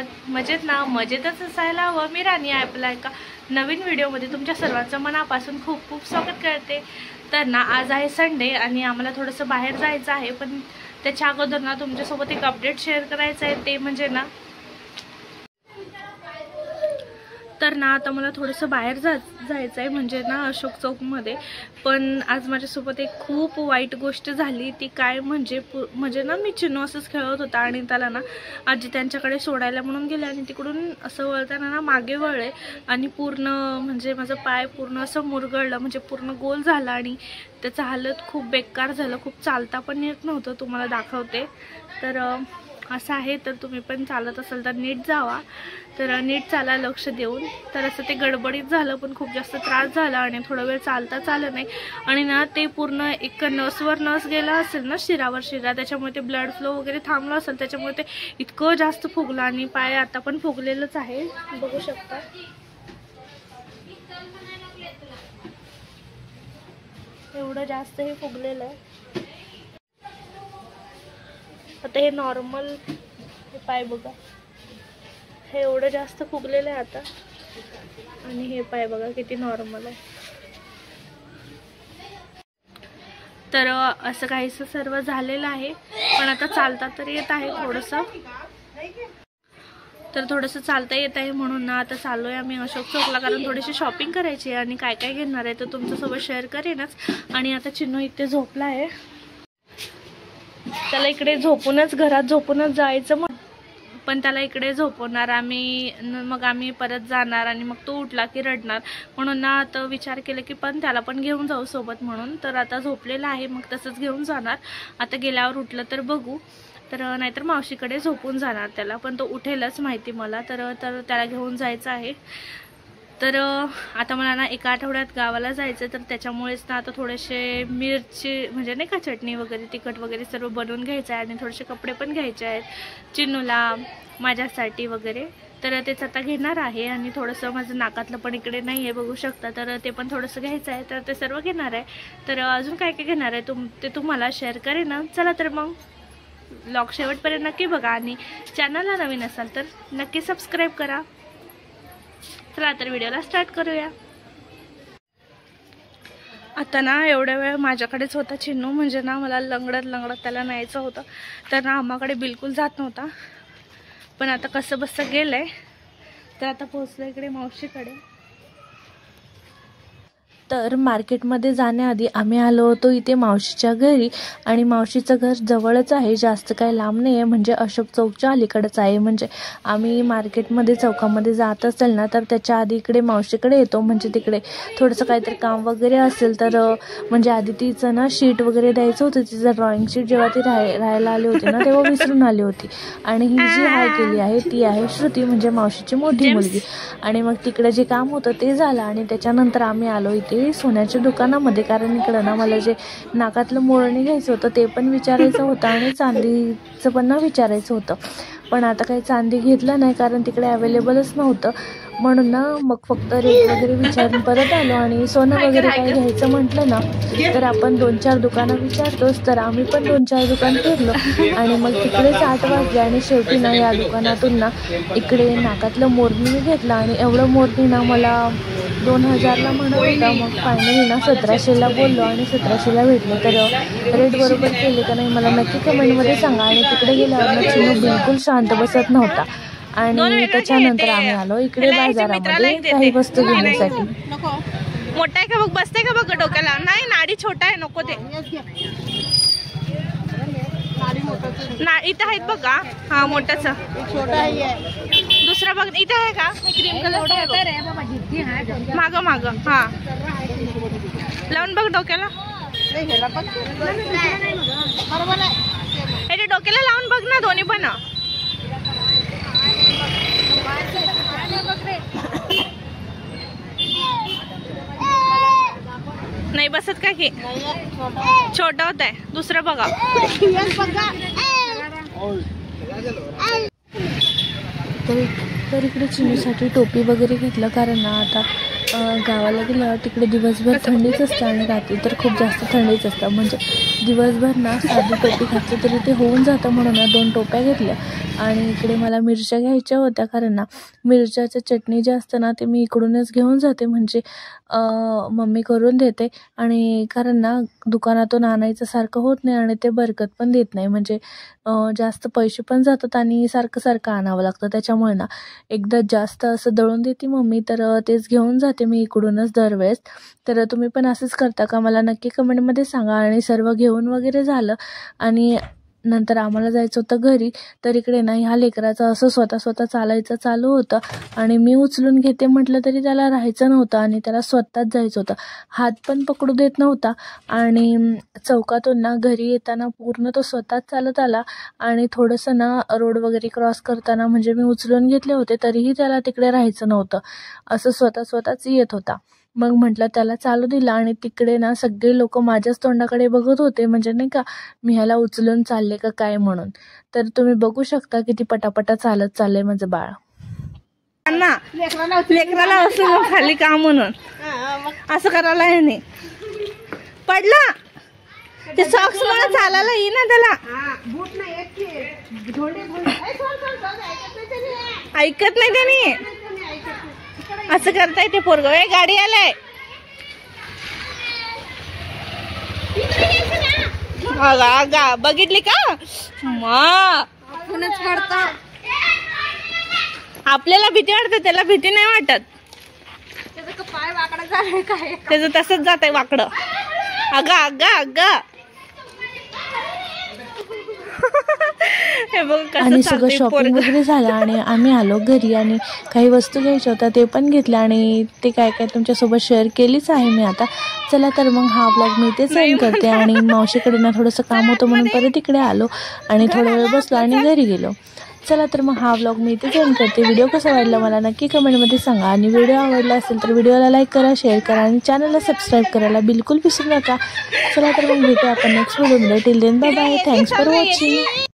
आहात? मजेत ना? मजेतच असायला हवं. मी राणी आपल्या एका नवीन व्हिडिओमध्ये तुमच्या सर्वांचं मनापासून खूप खूप स्वागत करते. तर ना आज आहे संडे आणि आम्हाला थोडंसं बाहेर जायचं आहे, पण त्याच्या अगोदर ना तुमच्यासोबत एक अपडेट शेअर करायचं आहे. ते म्हणजे ना तर ना आता मला थोडंसं बाहेर जायचं आहे, म्हणजे ना अशोक चौकमध्ये. पण आज माझ्यासोबत एक खूप वाईट गोष्ट झाली. ती काय म्हणजे ना मी चिन्नू असंच खेळत होता आणि त्याला ना आजी त्यांच्याकडे सोडायला म्हणून गेले आणि तिकडून असं वळताना ना मागे वळले आणि पूर्ण म्हणजे माझं पाय पूर्ण असं मुरगळलं, म्हणजे पूर्ण गोल झाला आणि त्याचं हालत खूप बेकार झालं. खूप चालता पण येत नव्हतं. तुम्हाला दाखवते. तर असं आहे, तर तुम्ही पण चालत असाल तर नीट जावा, तर नीट चाला लक्ष देऊन. तर असं ते गडबडीत झालं, पण खूप जास्त त्रास झाला आणि थोडा वेळ चालता आलं नाही आणि ना ते पूर्ण एक नसवर नस गेला असेल ना, शिरावर शिरा, त्याच्यामुळे ते ब्लड फ्लो वगैरे थांबलं असेल, त्याच्यामुळे ते इतकं जास्त फुगलं आणि पाय आता पण फुगलेलंच आहे, बघू शकता. एवढं जास्त हे फुगलेलं आहे. आता हे नॉर्मल पाय बघा, हे एवढं जास्त फुगलेलं आहे आता, आणि हे पाय बघा किती नॉर्मल आहे. तर असं काहीसं सर्व झालेलं आहे, पण आता चालता तर येत आहे थोडंसं. तर थोडंसं चालता येत आहे म्हणून ना आता चाललो आहे आम्ही अशोक चौकला, कारण थोडीशी शॉपिंग करायची आहे आणि काय काय घेणार आहे तर तुमच्यासोबत शेअर करेनच. आणि आता चिन्नू इथे झोपला आहे, त्याला इकडे झोपूनच घरात झोपूनच जायचं, पण त्याला इकडे झोपवणार आम्ही, मग आम्ही परत जाणार आणि मग तो उठला की रडणार, म्हणून ना आता विचार केला की पण त्याला पण घेऊन जाऊ सोबत म्हणून. तर आता झोपलेला आहे, मग तसंच घेऊन जाणार. आता गेल्यावर उठलं तर बघू, तर नाहीतर मावशीकडे झोपून जाणार त्याला, पण तो उठेलच माहिती मला. तर त्याला घेऊन जायचं आहे. तर आता मला ना एका आठवड्यात गावाला जायचं, तर त्याच्यामुळेच ना आता थोडेसे मिरची म्हणजे नाही का चटणी वगैरे तिखट वगैरे सर्व बनवून घ्यायचं आहे आणि थोडेसे कपडे पण घ्यायचे आहेत चिन्नूला माझ्यासाठी वगैरे. तर तेच आता घेणार आहे आणि थोडंसं माझं नाकातलं पण इकडे नाही आहे बघू शकता, तर ते पण थोडंसं घ्यायचं आहे, तर ते सर्व घेणार आहे. तर अजून काय काय घेणार आहे ते तुम्हाला शेअर करेन ना. चला तर मग व्लॉग शेवटपर्यंत नक्की बघा आणि चॅनलला नवीन असाल तर नक्की सबस्क्राईब करा. चला तर व्हिडिओला स्टार्ट करूया. आता ना एवढ्या वेळ माझ्याकडेच होता चिन्नू, म्हणजे ना मला लंगडत त्याला न्यायचं होतं, तर ना आम्हाकडे बिलकुल जात नव्हता. पण आता कसं बसं गेलंय, तर आता पोहोचलं इकडे मावशीकडे. तर मार्केटमध्ये जाण्याआधी आम्ही आलो होतो इथे मावशीच्या घरी, आणि मावशीचं घर जवळच आहे, जास्त काही लांब नाही आहे, म्हणजे अशोक चौकच्या अलीकडेच आहे. म्हणजे आम्ही मार्केटमध्ये चौकामध्ये जात असेल ना, तर त्याच्या आधी इकडे मावशीकडे येतो, म्हणजे तिकडे थोडंसं काहीतरी काम वगैरे असेल तर म्हणजे आधी तिचं ना शीट वगैरे द्यायचं होतं, तिचं ड्रॉइंग शीट जेव्हा ती राहायला आली होती ना तेव्हा विसरून आली होती. आणि ही जी हाय केली आहे ती आहे श्रुती, म्हणजे मावशीची मोठी मुलगी. आणि मग तिकडे जे काम होतं ते झालं आणि त्याच्यानंतर आम्ही आलो इथे सोन्याच्या दुकानामध्ये, कारण इकडं ना मला जे नाकातलं मोरणी घ्यायचं होतं ते पण विचारायचं होतं आणि चांदीचं पण ना विचारायचं होतं. पण आता काही चांदी घेतलं नाही, कारण तिकडे अवेलेबलच नव्हतं, म्हणून ना मग फक्त रेट वगैरे विचारून परत आलो. आणि सोनं वगैरे काही घ्यायचं म्हटलं ना तर आपण 2-4 दुकानं विचारतोच, तर आम्ही पण 2-4 दुकान फिरलो आणि मग तिकडेच 8 वाजले आणि शेवटी ना या दुकानातून ना इकडे नाकातलं मोरणी मी घेतलं. आणि एवढं मोरणी ना मला 2000ला म्हणत होता, मग फायनली ना 1700ला बोललो आणि 1700ला भेटले. तर रेट बरोबर केले का नाही मला नक्की कमेंटमध्ये सांगा. आणि तिकडे गेल्यावर ना चिन्नू बिलकुल शांत बसत नव्हता, आणि त्याच्यानंतर आम्ही आलो इकडे बाजारामध्ये काही वस्तू घेण्यासाठी. मोठा आहे का बघ, बसते का बघ डोक्याला, नाही नाडी छोटा आहे नको ते ना, इथं आहेत बघा. हा मोठाच दुसरा बघ इथं आहे का, क्रीम कलर माग हा लावून बघ डोक्याला, डोक्याला लावून बघ ना दोन्ही पण. नाही बसत का की छोटा होत आहे, दुसरं बघा. तर इकडे चिन्नूसाठी टोपी वगैरे घेतलं, कारण ना आता गावाला गेलं तिकडे दिवसभर थंडीच असते आणि रात्री तर खूप जास्त थंडीच असतं. म्हणजे दिवसभर ना साधी टोपी घातली तरी ते होऊन जातं म्हणून ना 2 टोप्या घेतल्या. आणि इकडे मला मिरच्या घ्यायच्या होत्या कारण ना मिरच्याचं चटणी जे असतं ना ते मी इकडूनच घेऊन जाते. म्हणजे मम्मी करून देते आणि कारण ना दुकानातून आणायचं सारखं होत नाही आणि ते बरकत पण देत नाही. म्हणजे जास्त पैसे पण जातात आणि सारखं आणावं लागतं. त्याच्यामुळे ना एकदा जास्त असं दळून देते मम्मी, तर तेच घेऊन जाते मी इकडूनच दरवेळेस. तर तुम्ही पण असंच करता का मला नक्की कमेंटमध्ये सांगा. आणि सर्व घेऊन वगैरे झालं आणि नंतर आम्हाला जायचं होतं घरी. तर इकडे ना ह्या लेकराचं असं स्वतः चालायचं चालू होतं आणि मी उचलून घेते म्हटलं तरी त्याला राहायचं नव्हतं आणि त्याला स्वतःच जायचं होतं. हात पण पकडू देत नव्हता आणि चौकातून ना घरी येताना पूर्ण तो स्वतःच चालत आला. आणि थोडंसं ना रोड वगैरे क्रॉस करताना म्हणजे मी उचलून घेतले होते तरीही त्याला तिकडे राहायचं नव्हतं. असं स्वतःच येत होता. मग म्हटलं त्याला चालू दिलं आणि तिकडे ना सगळे लोक माझ्याच तोंडाकडे बघत होते. म्हणजे नाही का मी ह्याला उचलून चालले का काय म्हणून. तर तुम्ही बघू शकता किती पटापटा चालत चाललंय माझं बाळ. लेकराला असं खाली का म्हणून असं करायला आहे नाही. पडला ते सॉक्स मला चालायला येई ना त्याला. ऐकत नाही त्याने. असं करताय ते पोरग. गाडी आलाय. बघितली का आपल्याला भीती वाटते त्याला भीती नाही वाटत. त्याचं पाय वाकडं झालंय काय. त्याचं तसंच जात आहे वाकडं. अगा आणि सगळं शॉपिंग वगैरे झालं आणि आम्ही आलो घरी आणि काही वस्तू घ्यायच्या होत्या ते पण घेतल्या आणि ते काय तुमच्यासोबत शेअर केलीच आहे मी आता. चला तर मग हा ब्लॉग मी इथेच एंड करते. आणि मावशीकडे ना थोडंसं काम होतं म्हणून परत इकडे आलो आणि थोडा वेळ बसलो आणि घरी गेलो. चला तर मग हा ब्लॉग मी इथेच एंड करते. व्हिडिओ कसा वाटला मला नक्की कमेंटमध्ये सांगा. आणि व्हिडिओ आवडला असेल तर व्हिडिओला लाईक करा, शेअर करा आणि चॅनलला सबस्क्राईब करायला बिलकुल विसरू नका. चला तर मग भेटू आपण नेक्स्ट व्हिडिओमध्ये. Till then bye bye. Thanks for watching.